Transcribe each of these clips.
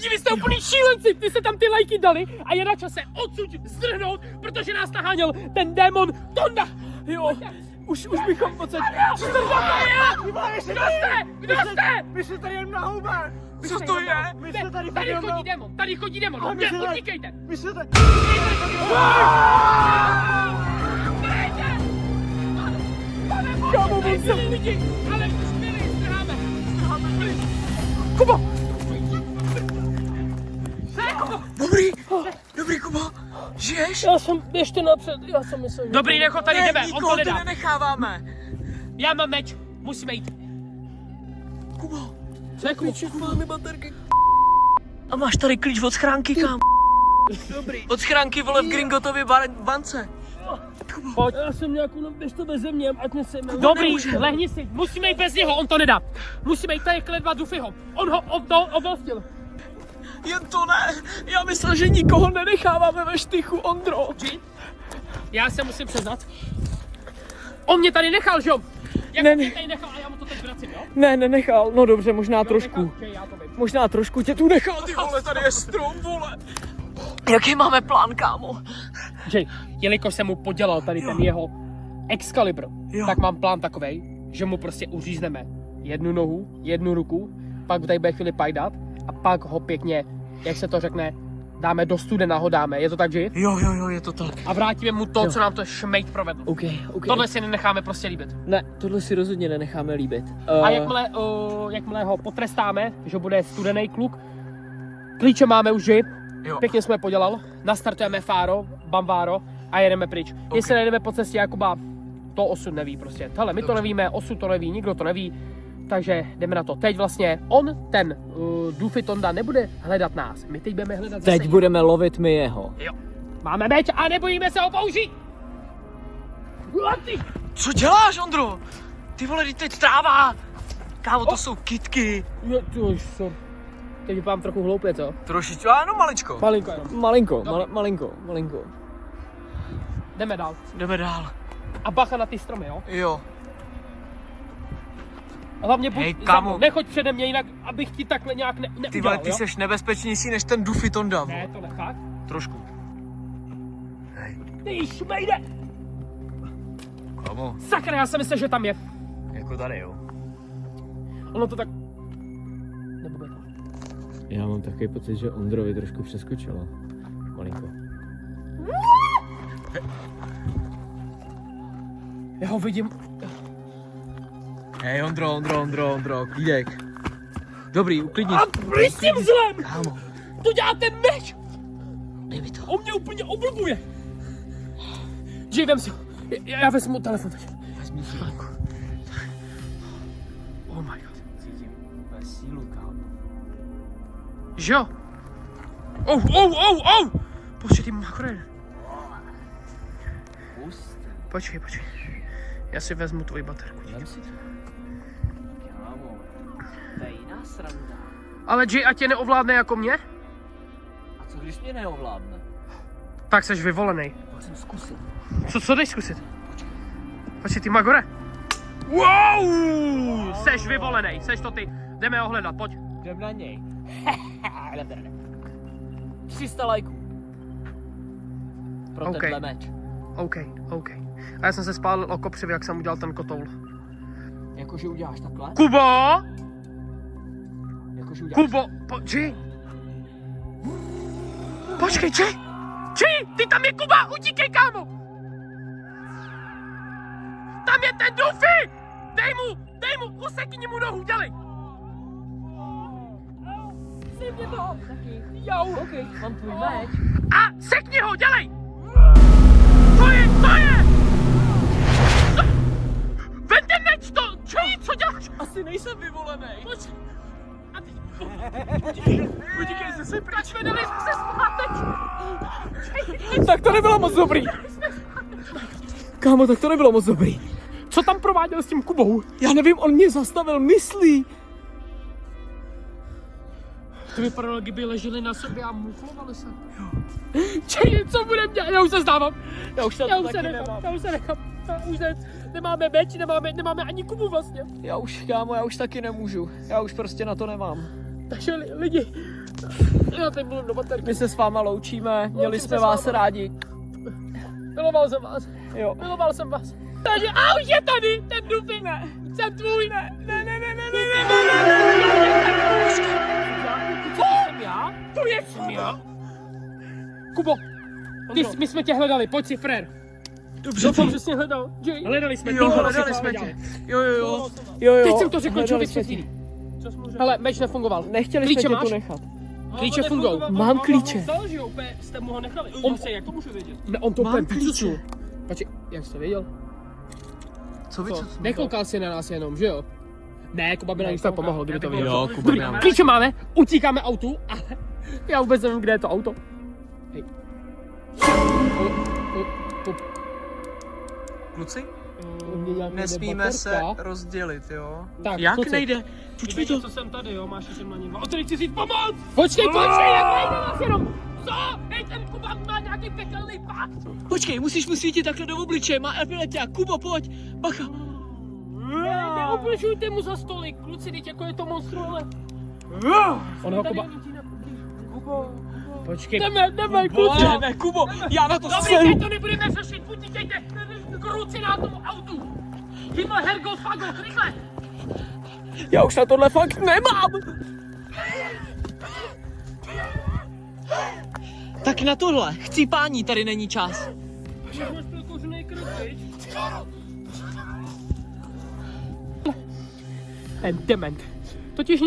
Lidi, vy jste úplný šílenci, ty se tam ty lajky dali a je na čase odsud zdrhnout, protože nás naháněl ten démon Tonda. Jo, už bychom pocit. Co to je? Kdo jste? Kdo jste? My jsme tady jen na houbách. Co to je? My jsme tady Tady chodí démon, Ale my jsme tady- utíkejte. My jsme tady. Kámo, on se lidi, ale už byli, strháme. Kubo! Dobrý, Kubo. Žiješ? Já jsem ještě napřed, já jsem myslel, že... Dobrý, necho, tady jdeme, on to nikoho ty nedá. nenecháváme. Já mám meč, musíme jít. Kubo. Co je Kubo? Máme baterky. A máš tady klíč od schránky, kámo. Dobrý. Od schránky, vole, v Gringotově bance. Pojď. Já jsem nějakou, běž to beze mě, ať mě sejme. Dobrý, lehni si, musíme jít bez něho, on to nedá. Musíme jít, tady je kledba Dufyho. On to ovlastnil. Jen to ne. Já myslel, že nikoho nenecháváme ve štychu, Ondro. Já se musím přiznat. On mě tady nechal, že jo? Jak Ne, mě ne. tady nechal a já mu to teď vracím, jo? Ne, nenechal, no dobře, možná trošku. Nechal, že já to vím. Možná trošku tě tu nechal. Ty vole, tady je strom, vole. Jaký máme plán, kámo? Že, jelikož jsem mu podělal tady ten jeho Excalibur, Jo. tak mám plán takovej, že mu prostě uřízneme jednu nohu, jednu ruku, pak tady bude chvíli pajdat a pak ho pěkně, jak se to řekne, dáme do studena, ho dáme, je to tak, že? Jo, je to tak. A vrátíme mu to, Jo. co nám to šmejt provedl. OK. Tohle si nenecháme prostě líbit. Ne, tohle si rozhodně nenecháme líbit. A jakmile ho potrestáme, že bude studený kluk, klíče máme už, že? Jo. Pěkně jsme podělal, nastartujeme fáro, bamváro a jedeme pryč. Jestli nejdeme po cestě Jakuba, to osud neví prostě. Hele, my to nevíme, osud to neví, nikdo to neví, takže jdeme na to. Teď vlastně ten Dufy Tonda nebude hledat nás, my teď budeme hledat zase. Teď budeme lovit my jeho. Jo. Máme meč a nebojíme se ho použít. Co děláš, Ondro? Ty vole, teď tráva. Kámo, to jsou kytky. Jo, ty už jsou. Teď vypadám trochu hloupě, co? Trošičku, ano, maličko. Malinko jenom. Malinko. Jdeme dál. Jdeme dál. A bacha na ty stromy, jo? Jo. A hlavně buď Hej, za kámo. mnou, nechoď přede mě, jinak abych ti takhle nějak neudělal, Ty vole, ty jo? seš nebezpečnější než ten Dufy Tonda. Ne, to nefakt. Trošku. Hej. Ty šmejde! Kámo, Sakra, já jsem myslel, že tam je. jako tady, jo. Ono to tak... Nebude to. Já mám takový pocit, že Ondrovi trošku přeskočilo. Malinko. Já ho vidím. Hej, Ondro, klídek. Dobrý, uklidni. A pryč s tím zlem! Kámo, To dělá ten meč! dej mi to. On mě úplně oblbuje. Jay, vem si ho. Já vezmu telefon teď. Vezmi si. Oh my god. Cítím sílu, kámo. Že jo? Počkej, ty makro. Počkej. Já si vezmu tvoji baterku. Vem si to. Kámo, to je jiná sranda. Ale Jay, ať tě neovládne jako mě, A co když mě neovládne? tak seš vyvolený. Musím zkusit. Co jdeš zkusit? Počkej, ty Magore. Wow! Seš vyvolený, seš to ty. Jdeme ho hledat, pojď. Jdem na něj. 300 lajků. Pro OK. tenhle meč. OK. A já jsem se spálil o kopřivě, jak jsem udělal ten kotoul. Jakože uděláš takhle? Kubo! Jakože uděláš... Jay! Počkej, Jay! Jay, ty tam je Kuba, utíkej, kámo! Tam je ten Dufy! Dej mu, usekni mu nohu, dělej! Sekni to! Jau! OK, mám tvůj meč. A sekni ho, dělej! To je! Vem ten meč, to! Jay, co děláš? Asi nejsem vyvolený. Pojď! A teď... Utíkej se si pryč! Dali jsme se zpáteč! Tak to nebylo moc dobrý. Kámo, tak to nebylo moc dobrý. Co tam prováděl s tím Kubou? Já nevím, on mě zastavil myslí. To vypadalo, kdyby leželi na sobě a muchlovali se. Čej, co budem dělat? Já už se zdávám. Já už se nechám. Nemáme meč, nemáme ani Kubu vlastně. Já už taky nemůžu. Já už prostě na to nemám. Takže lidi, Já teď budu do baterky. My se s váma loučíme, měli jsme vás rádi. Miloval jsem vás. Jo. Miloval jsem vás. Takže, a už je tady, ten Duffy. Ne. Jsem tvůj. Ne. Co jsem já? To jsem já. Kubo, my jsme tě hledali, pojď si, frér. Dobře, Co jsem přesně hledal? Jay? Hledali jsme Jo, hledali jsme tě. Jo. Jo. Teď jsem to řekl, hledali Joey jsme před tě. chvílí. Hele, meč nefungoval. Nechtěli Klíče jsme tě máš? tu nechat. Klíče fungují. Mám klíče. Jste mu ho nechali. Jak to můžu vědět? On to Mám úplně klíče. vycucnul. Počkej, jak jsi to věděl? Co vy, Co? co? Nekoukal jsi na nás jenom, že jo? Ne, Kuba by nám tak pomohl, kdyby to věděl. Jo, Kuba Dobrý, by nám- klíče máme, utíkáme autu, ale já vůbec nevím, kde je to auto. Hej. Kluci? Mě nějak nejde Nesmíme se baterka. rozdělit, jo? Tak, Jak kluci. nejde? Půjč mi to. Co jsem tady, jo, máš ještě na něm. O, tady chci říct pomoc! Počkej, jak najde nás jenom! Co? Hej, ten Kuba má nějaký pekelný pád! Počkej, musíš mu svítit takhle do obličeje, má epileťák. Kubo, pojď, bacha. Neubližujte mu za stolik, kluci, teď jako je to monstrum, ale... On ho Kuba... Počkej, jdeme, kluci! Ne, Kubo, já na to Dobrý, teď to nebudeme řešit, utíkejte! Kruci na tomu autu! Himmel, Herrgott, Fagott, rychle! Já už na tohle fakt nemám. Tak na tohle, chci pání, tady není čas. Máš byl kožený krk, viď? Ten dement. Totiž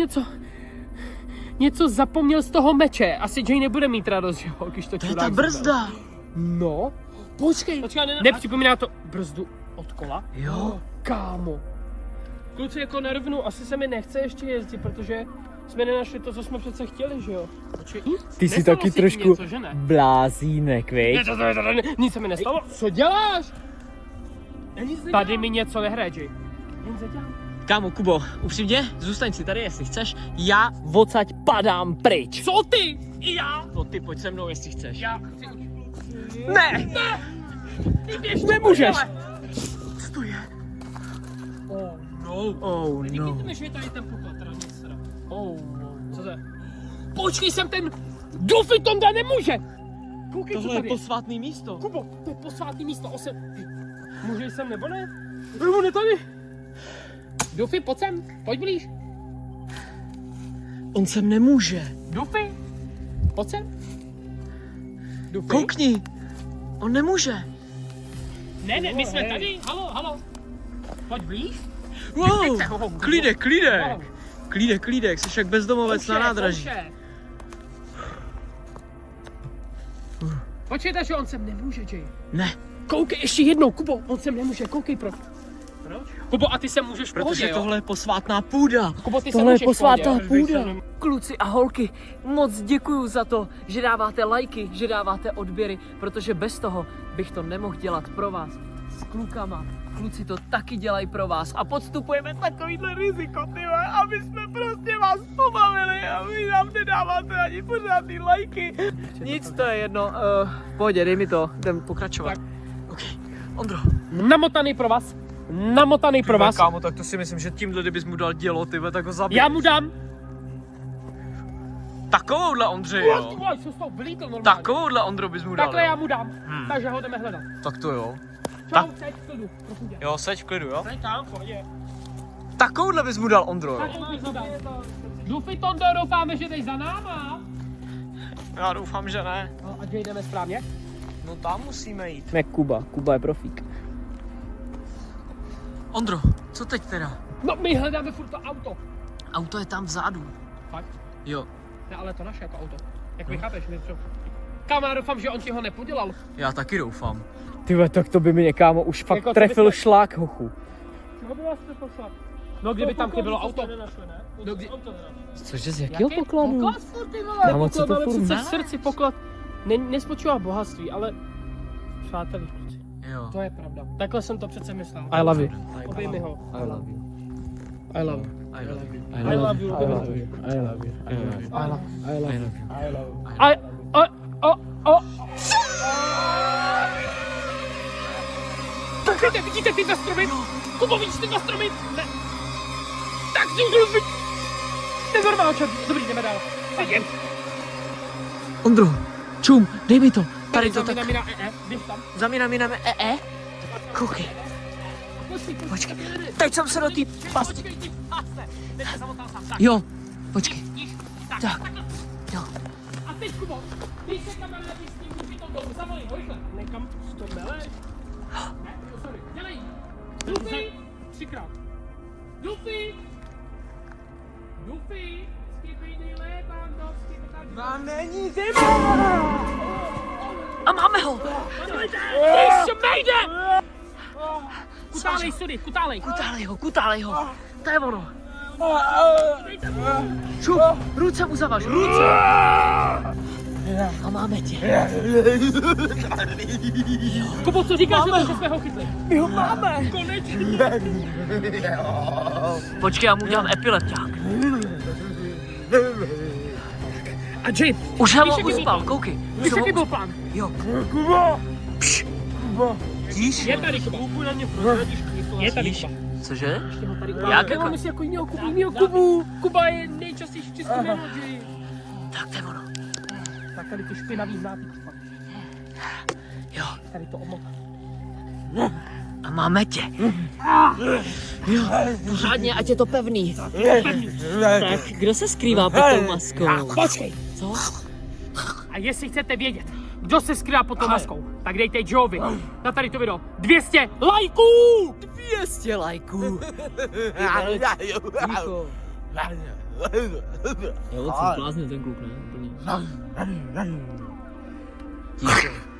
něco zapomněl z toho meče. Asi Jay nebude mít radost, že jo, když to To je čurák ta brzda. zabere. No. Počkej. Nepřipomíná to brzdu od kola? Jo. Kámo. Kluci, jako na rovinu, asi se mi nechce ještě jezdit, protože jsme nenašli to, co jsme přece chtěli, že jo? Počkej. Ty jsi Nestalo taky se ti trošku něco, že ne? blázínek, viď? Nic se mi nestalo. Co děláš? Tady mi něco nehraje, Jay. Kámo, Kubo, upřímně, zůstaň si tady, jestli chceš. Já... Odsaď padám pryč. Co ty? I já? No ty pojď se mnou, jestli chceš. Já chci už. Ne! Ty běž, Nemůžeš. Co to je? Oh no. Oh Vidíte mi, že je tady ten poklad, teda nic teda. Oh no. Co to je? Počkej, jsem ten Duffy Tonda nemůže! Koukej, co Tohle je tady posvátný místo. Kubo, to je posvátný místo, Můžeš sem nebo ne? On je tady. Duffy, pojď sem, pojď blíž. On sem nemůže. Duffy, pojď sem. Duffy. Koukni. On nemůže. Ne, my jsme tady, halo. Pojď blíž. Wow, klídek. Klídek, jsi jak bezdomovec na nádraží. Počkejte, že on sem nemůže, Jay. Ne, Koukej ještě jednou, Kubo, on sem nemůže, koukej proč. Kubo, a ty se můžeš v pohodě, protože jo? tohle je posvátná půda. Kubo, ty se Tohle je můžeš v posvátná pohodě. půda. Kluci a holky, moc děkuju za to, že dáváte lajky, že dáváte odběry, protože bez toho bych to nemohl dělat pro vás. S klukama. Kluci to taky dělají pro vás a podstupujeme takovýhle riziko, tyhle, aby jsme prostě vás pobavili a vy nám nedáváte ani pořádný lajky. Nic, to je jedno, v pohodě, dej mi to, jdem pokračovat. OK, Ondro. Namotaný pro vás. Kámo, tak to si myslím, že tímhle, kdybys mu dal dělo, tyhle, tak ho zabiješ. Já mu dám. Takovouhle, Ondřej, jo. Jsem z toho vylítl normálně. Takovouhle, Ondro, bys mu dal, Takhle já jo. mu dám. Takže ho jdeme hledat. Tak to jo. Čau, seď v klidu, prosím tě. Jo, seď v klidu, jo. Seď tam, v pohodě. Takovouhle bys mu dal, Ondro, jo. Takhle bych ho dal. Duffy Tondo, doufáme, že jdeš za náma. Já doufám, že ne. No, a že jdeme správně? No tam musíme jít. Ne, Kuba je profík. Ondro, co teď teda? No, my hledáme furt to auto. Auto je tam vzadu. Fakt? Jo, Ne, ale to naše jako auto. Jak mi chápeš, my co? Kámo, já doufám, že on ti ho nepodělal. já taky doufám. Tyhle, tak to by mi někámo už fakt Jako, co trefil bys- šlák, hochu. Čeho by vás to pošla? No, kdyby tam chybělo auto. No, kdy... Cože, z jakého Jaký pokladu? Poklad furt, ty vole. Kámo, co to Poklad, ale furt přece máš? v srdci poklad nespočívá v bohatství, ale přáteli, kluci. Jo. To je pravda. Takhle jsem to přece myslel. I love you. Objemi ho. I love you. I love you. I love you. I love you. I love you. I love you. I love you. I love you. I love you. I vidíte ty dva stromy? Kubo, vidíš ty dva stromy? Ne. Tak si už rozviď. Nenormál, čas. Dobrý, jdeme dál. Jdem. Ondro, čum, dej mi to. Tady to tak. Běž tam. Zamínáme Koukej. Počkej, teď jsem se do té pasti. Počkej, ty pase. Teď se zamotám sám. Tak. Jo, počkej. Tak. Tak. Jo. A teď, Kubo, ty se kamery s tím kupitou dolů. Zavolej ho, rychle. Nekam to mele. Ne, sorry. Dělej. Duffy. 3krát. Duffy. Duffy. Skipejný Lewandowski. Vám není A máme ho. Ještě mejde! Kutálej, sudy, kutálej. Kutálej ho. To je ono. Čup, ruce mu zavaž, ruce. A máme tě. Kubo, co říkáš, že jsme ho chytli? My ho máme. Konečně. Počkej, já mu udělám epilepťák. A Jay, Už jsem ho uspal, koukej. víš, jaký byl plán? Jo. Kubo. Víš? Je tady, Kubo. Je tady, Kuba. Cože? Já Jak mám jako? si jako jinýho Kubu. Kuba je nejčastější český jméno, Jay. Tak to je ono. Tak tady ty špinavý znáty. Jo. Tady to omotá. A máme tě. Jo, pořádně, ať je to pevný. Tak, kdo se skrývá pod tou maskou? Počkej. Co? A jestli chcete vědět, kdo se skrývá pod tou maskou, tak dejte Joevi na tady to video 200 lajků! 200 lajků. Jo, jsem bláznil ten kluk, ne? Úplně. Ticho.